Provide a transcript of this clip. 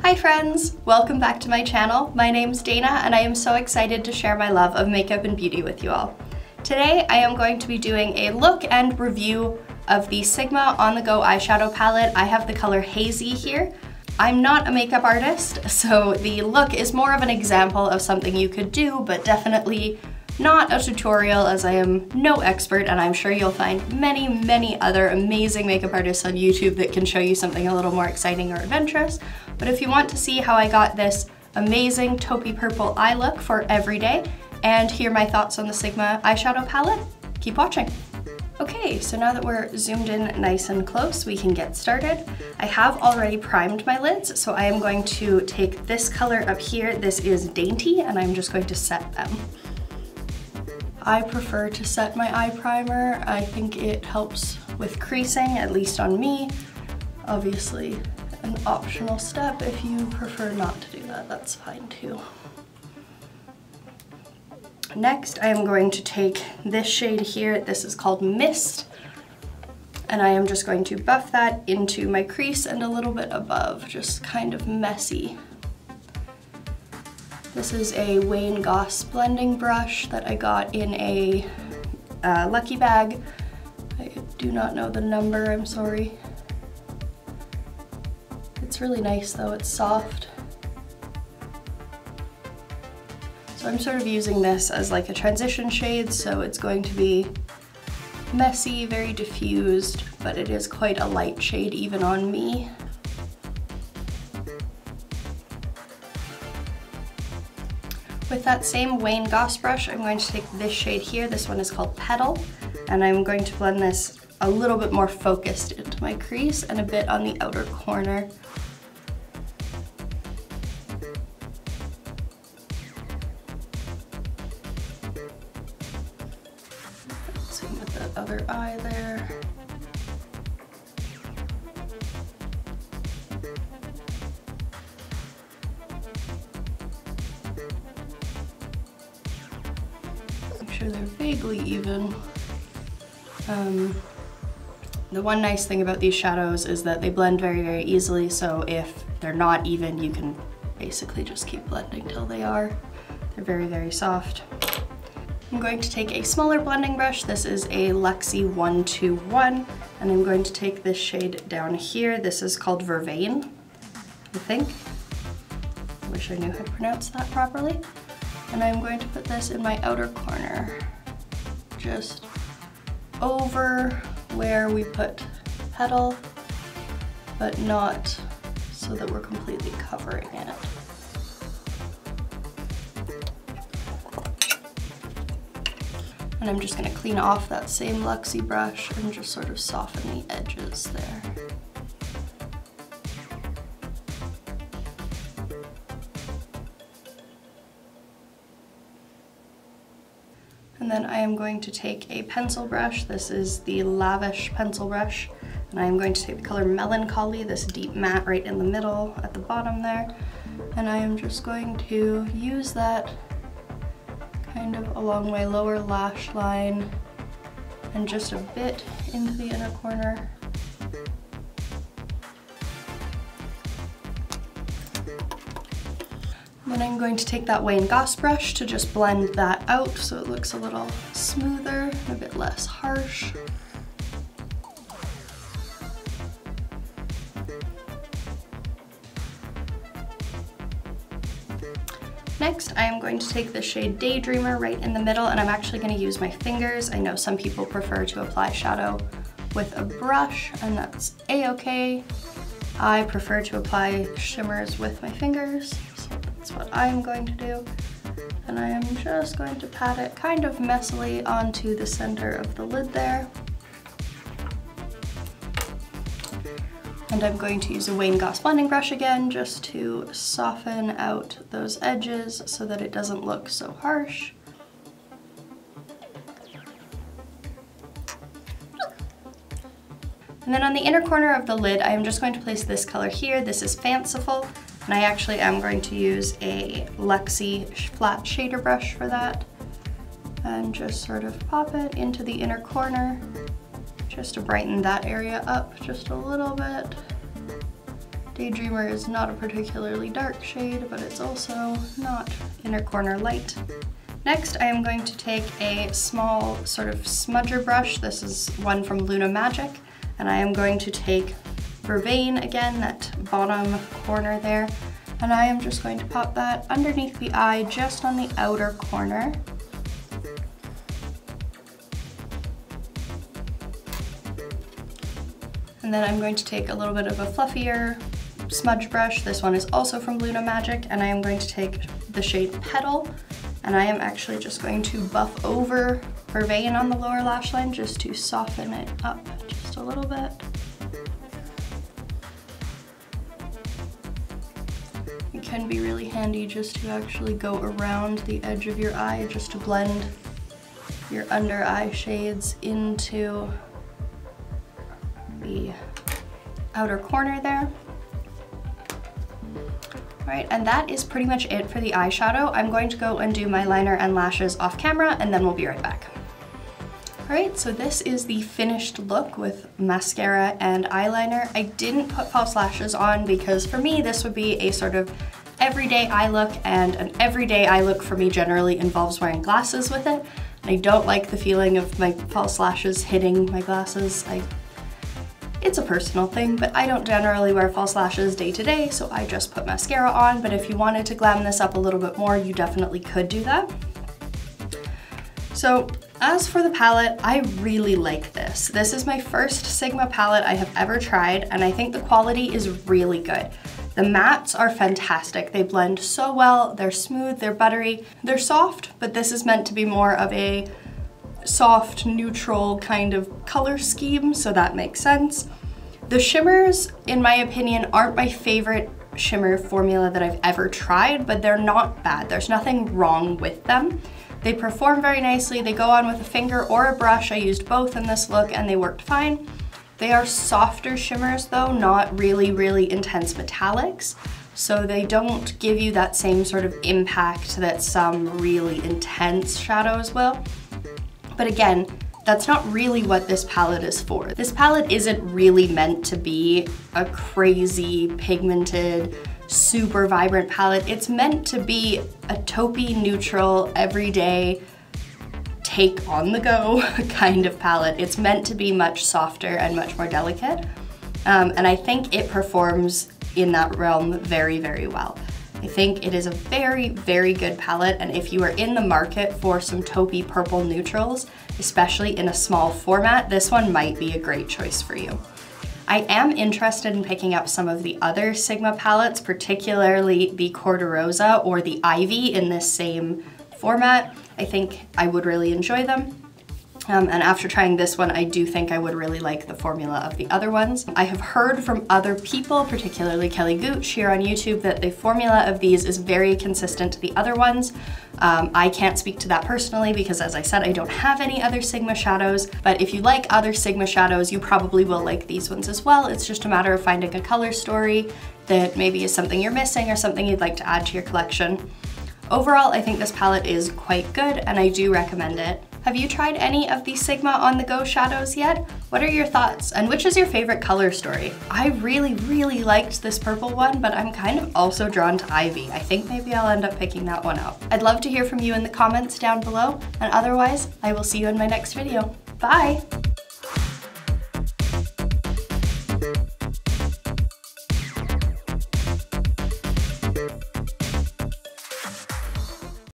Hi friends! Welcome back to my channel. My name's Dana and I am so excited to share my love of makeup and beauty with you all. Today I am going to be doing a look and review of the Sigma On-The-Go Eyeshadow Palette. I have the color Hazy here. I'm not a makeup artist, so the look is more of an example of something you could do, but definitely not a tutorial as I am no expert, and I'm sure you'll find many other amazing makeup artists on YouTube that can show you something a little more exciting or adventurous. But if you want to see how I got this amazing taupey purple eye look for every day and hear my thoughts on the Sigma eyeshadow palette, keep watching. Okay, so now that we're zoomed in nice and close, we can get started. I have already primed my lids, so I am going to take this color up here. This is Dainty, and I'm just going to set them. I prefer to set my eye primer. I think it helps with creasing, at least on me. Obviously, an optional step. If you prefer not to do that, that's fine too. Next, I am going to take this shade here. This is called Mist, and I am just going to buff that into my crease and a little bit above, just kind of messy. This is a Wayne Goss blending brush that I got in a lucky bag. I do not know the number, I'm sorry. It's really nice though, it's soft. So I'm sort of using this as like a transition shade, so it's going to be messy, very diffused, but it is quite a light shade even on me. With that same Wayne Goss brush, I'm going to take this shade here. This one is called Petal, and I'm going to blend this a little bit more focused into my crease and a bit on the outer corner. Same with the other eye there. They're vaguely even. The one nice thing about these shadows is that they blend very easily, so if they're not even, you can basically just keep blending till they are. They're very soft. I'm going to take a smaller blending brush. This is a Luxie 121, and I'm going to take this shade down here. This is called Vervain, I think. I wish I knew how to pronounce that properly. And I'm going to put this in my outer corner, just over where we put Petal, but not so that we're completely covering it. And I'm just going to clean off that same Luxie brush and just sort of soften the edges there. And then I am going to take a pencil brush. This is the Lavish pencil brush. And I am going to take the color Melancholy, this deep matte right in the middle at the bottom there. And I am just going to use that kind of along my lower lash line and just a bit into the inner corner. Then I'm going to take that Wayne Goss brush to just blend that out so it looks a little smoother, a bit less harsh. Next, I am going to take the shade Daydreamer right in the middle, and I'm actually going to use my fingers. I know some people prefer to apply shadow with a brush, and that's a-okay. I prefer to apply shimmers with my fingers. That's what I'm going to do, and I am just going to pat it kind of messily onto the center of the lid there. And I'm going to use a Wayne Goss blending brush again just to soften out those edges so that it doesn't look so harsh. And then on the inner corner of the lid, I am just going to place this color here. This is Fanciful. And I actually am going to use a Luxie flat shader brush for that. And just sort of pop it into the inner corner, just to brighten that area up just a little bit. Daydreamer is not a particularly dark shade, but it's also not inner corner light. Next, I am going to take a small sort of smudger brush. This is one from Luna Magic, and I am going to take Vervain again, that bottom corner there, and I am just going to pop that underneath the eye, just on the outer corner. And then I'm going to take a little bit of a fluffier smudge brush. This one is also from Luna Magic, and I am going to take the shade Petal, and I am actually just going to buff over Vervain on the lower lash line just to soften it up just a little bit. It can be really handy just to actually go around the edge of your eye just to blend your under eye shades into the outer corner there. Alright, and that is pretty much it for the eyeshadow. I'm going to go and do my liner and lashes off camera, and then we'll be right back. Alright, so this is the finished look with mascara and eyeliner. I didn't put false lashes on because for me this would be a sort of everyday eye look, and an everyday eye look for me generally involves wearing glasses with it. And I don't like the feeling of my false lashes hitting my glasses. It's a personal thing, but I don't generally wear false lashes day to day, so I just put mascara on. But if you wanted to glam this up a little bit more, you definitely could do that. So as for the palette, I really like this. This is my first Sigma palette I have ever tried, and I think the quality is really good. The mattes are fantastic. They blend so well, they're smooth, they're buttery, they're soft, but this is meant to be more of a soft, neutral kind of color scheme, so that makes sense. The shimmers, in my opinion, aren't my favorite shimmer formula that I've ever tried, but they're not bad. There's nothing wrong with them. They perform very nicely. They go on with a finger or a brush. I used both in this look and they worked fine. They are softer shimmers though, not really, really intense metallics. So they don't give you that same sort of impact that some really intense shadows will. But again, that's not really what this palette is for. This palette isn't really meant to be a crazy, pigmented, super vibrant palette. It's meant to be a taupey, neutral, everyday, take on the go kind of palette. It's meant to be much softer and much more delicate. And I think it performs in that realm very, very well. I think it is a very, very good palette, and if you are in the market for some taupey purple neutrals, especially in a small format, this one might be a great choice for you. I am interested in picking up some of the other Sigma palettes, particularly the Corderosa or the Ivy in this same format. I think I would really enjoy them. And after trying this one, I do think I would really like the formula of the other ones. I have heard from other people, particularly Kelly Gooch here on YouTube, that the formula of these is very consistent to the other ones. I can't speak to that personally because, as I said, I don't have any other Sigma shadows, but if you like other Sigma shadows, you probably will like these ones as well. It's just a matter of finding a color story that maybe is something you're missing or something you'd like to add to your collection. Overall, I think this palette is quite good and I do recommend it. Have you tried any of the Sigma On-The-Go shadows yet? What are your thoughts? And which is your favorite color story? I really, really liked this purple one, but I'm kind of also drawn to Ivy. I think maybe I'll end up picking that one up. I'd love to hear from you in the comments down below, and otherwise, I will see you in my next video. Bye!